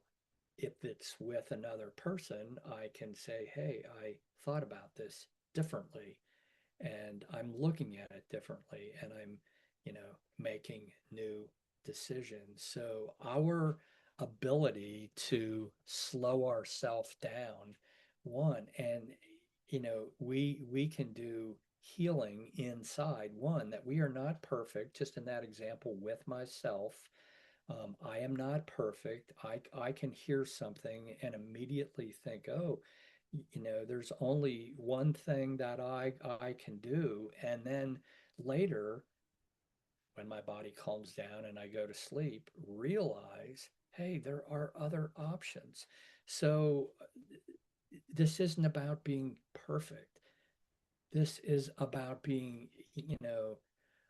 if it's with another person, I can say, hey, I thought about this differently and I'm looking at it differently and I'm, making new decisions. So our ability to slow ourselves down, one, and we can do healing inside, one, that we are not perfect, just in that example with myself. I am not perfect. I can hear something and immediately think, oh, there's only one thing that I can do. And then later, when my body calms down and I go to sleep, realize, hey, there are other options. So this isn't about being perfect. This is about being,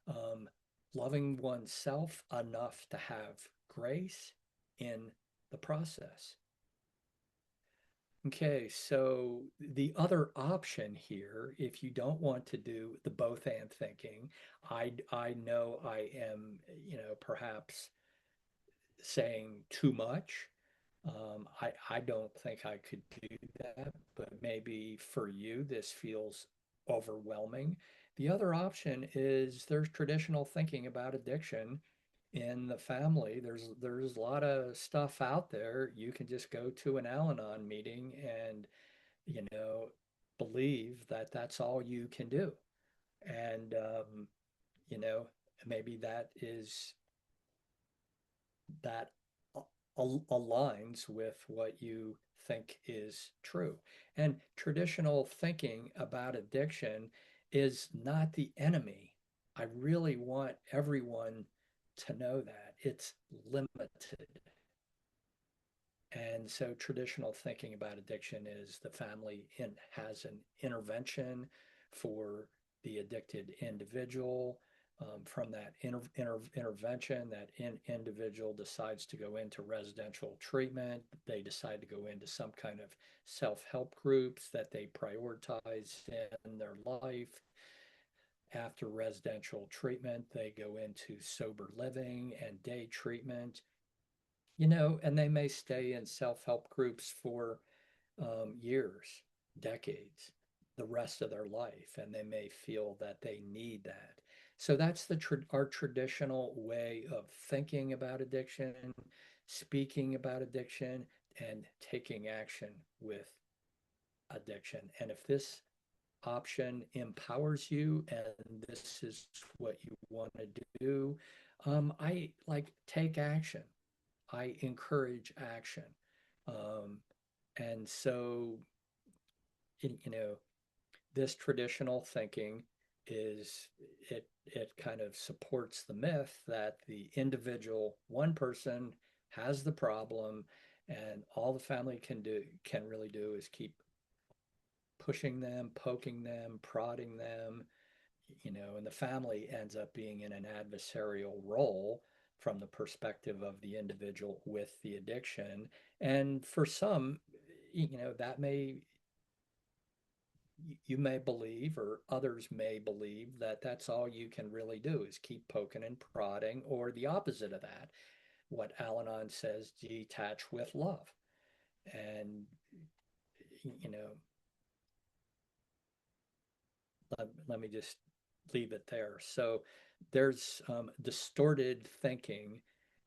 um, loving oneself enough to have grace in the process. Okay, so the other option here, if you don't want to do the both and thinking, I know I am, perhaps saying too much. I don't think I could do that, but maybe for you, this feels overwhelming. The other option is there's traditional thinking about addiction in the family. There's a lot of stuff out there. You can just go to an Al-Anon meeting and, you know, believe that that's all you can do. And, you know, maybe that aligns with what you think is true. And traditional thinking about addiction is not the enemy. I really want everyone to know that it's limited. And so traditional thinking about addiction is the family has an intervention for the addicted individual. From that intervention, that individual decides to go into residential treatment. They decide to go into some kind of self-help groups that they prioritize in their life. After residential treatment, they go into sober living and day treatment, and they may stay in self-help groups for years, decades, the rest of their life, and they may feel that they need that. So that's our traditional way of thinking about addiction, speaking about addiction, and taking action with addiction. And if this option empowers you and this is what you want to do, I like take action. I encourage action. Um, and so, you know, this traditional thinking is it kind of supports the myth that the individual one person has the problem and all the family can really do is keep pushing them, poking them, prodding them, and the family ends up being in an adversarial role from the perspective of the individual with the addiction. And for some, that you may believe, or others may believe, that that's all you can really do is keep poking and prodding, or the opposite of that, what Al Anon says, detach with love. And, you know, let me just leave it there. So there's distorted thinking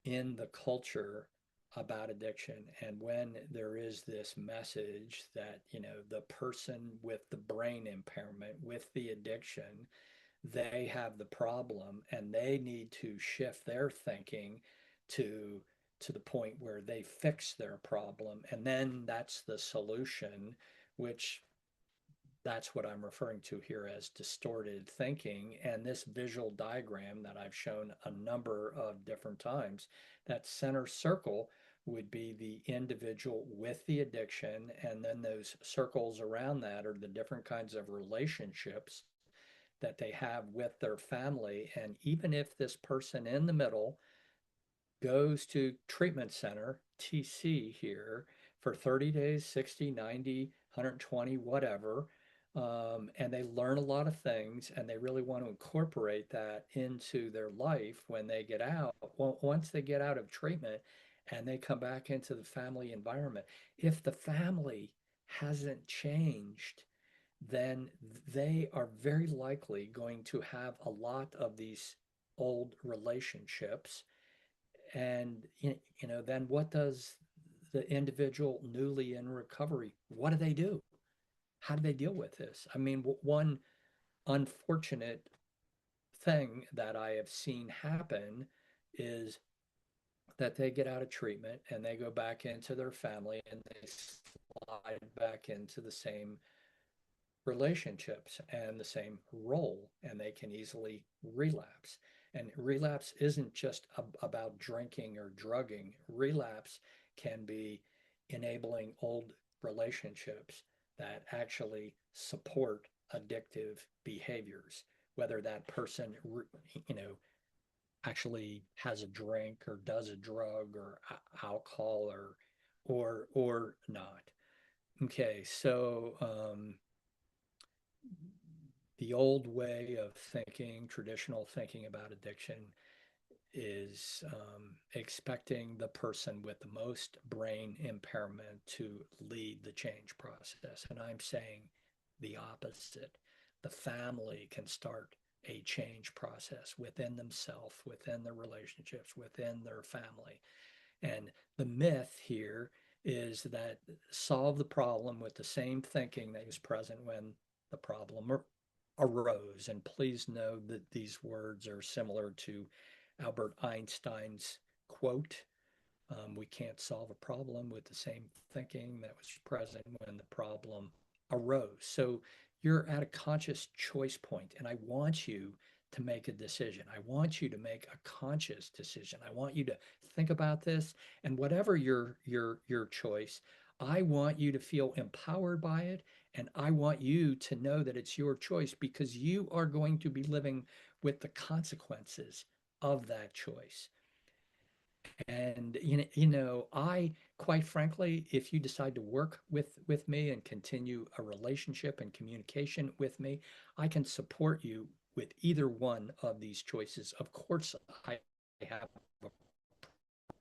in the culture about addiction. And when there is this message that, the person with the brain impairment, with the addiction, they have the problem and they need to shift their thinking to to the point where they fix their problem, and then that's the solution, which that's what I'm referring to here as distorted thinking. And this visual diagram that I've shown a number of different times, that center circle would be the individual with the addiction. And then those circles around that are the different kinds of relationships that they have with their family. And even if this person in the middle goes to treatment center, TC here, for 30 days, 60, 90, 120, whatever, and they learn a lot of things and they really want to incorporate that into their life when they get out. Well, once they get out of treatment and they come back into the family environment, if the family hasn't changed, then they are very likely going to have a lot of these old relationships. And then what does the individual newly in recovery, what do they do? How do they deal with this? I mean, one unfortunate thing that I have seen happen is that they get out of treatment and they go back into their family and they slide back into the same relationships and the same role, and they can easily relapse. And relapse isn't just about drinking or drugging. Relapse can be enabling old relationships that actually support addictive behaviors, whether that person, you know, actually has a drink or does a drug or alcohol or not. Okay, so the old way of thinking, traditional thinking about addiction, is expecting the person with the most brain impairment to lead the change process. And I'm saying the opposite. The family can start a change process within themselves, within their relationships, within their family. And the myth here is that solve the problem with the same thinking that was present when the problem arose. And please know that these words are similar to Albert Einstein's quote, we can't solve a problem with the same thinking that was present when the problem arose. So you're at a conscious choice point, and I want you to make a decision. I want you to make a conscious decision. I want you to think about this, and whatever your choice, I want you to feel empowered by it, and I want you to know that it's your choice because you are going to be living with the consequences of that choice. And I quite frankly, if you decide to work with me and continue a relationship and communication with me, I can support you with either one of these choices. Of course, I have a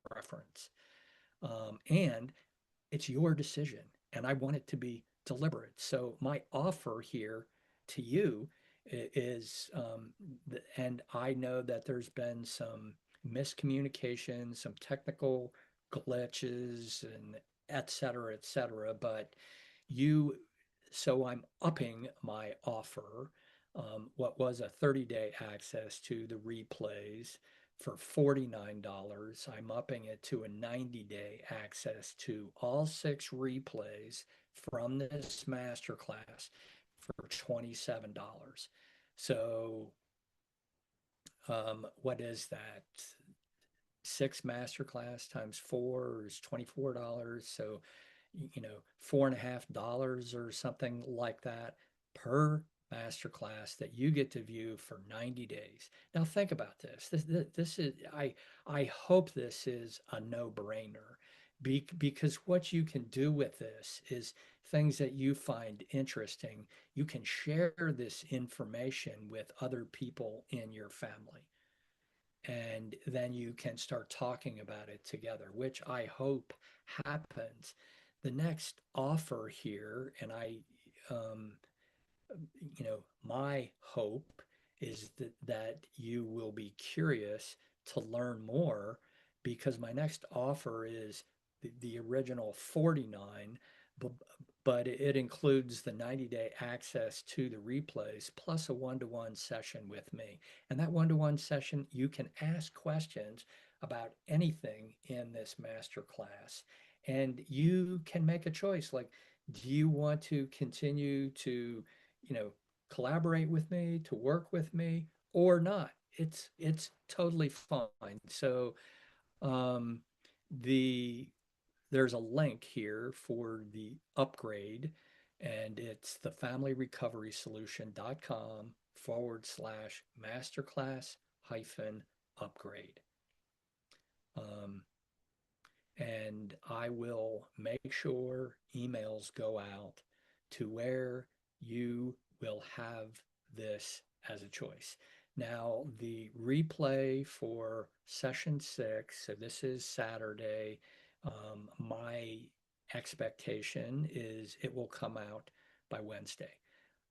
preference. And it's your decision, and I want it to be deliberate. So my offer here to you is, and I know that there's been some miscommunication, some technical glitches, and et cetera, but you so I'm upping my offer. What was a 30-day access to the replays for $49. I'm upping it to a 90-day access to all six replays from this masterclass for $27. So, what is that? Six masterclass times four is $24. So, $4.50 or something like that per masterclass that you get to view for 90 days. Now think about this. This is I hope this is a no-brainer because what you can do with this is things that you find interesting. You can share this information with other people in your family, and then you can start talking about it together, which I hope happens. The next offer here, and um, my hope is that you will be curious to learn more, because my next offer is the original 49, but, but it includes the 90-day access to the replays plus a one-to-one session with me. And that one-to-one session, you can ask questions about anything in this master class. And you can make a choice like, do you want to continue to you know, collaborate with me, to work with me, or not? It's totally fine. So um, the there's a link here for the upgrade, and it's thefamilyrecoverysolution.com/masterclass hyphen upgrade. Um, and I will make sure emails go out to where you will have this as a choice. Now, the replay for session six, so this is Saturday. My expectation is it will come out by Wednesday.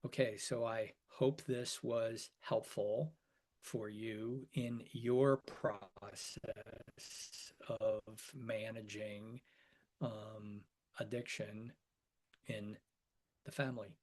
Okay, so I hope this was helpful for you in your process of managing addiction in the family.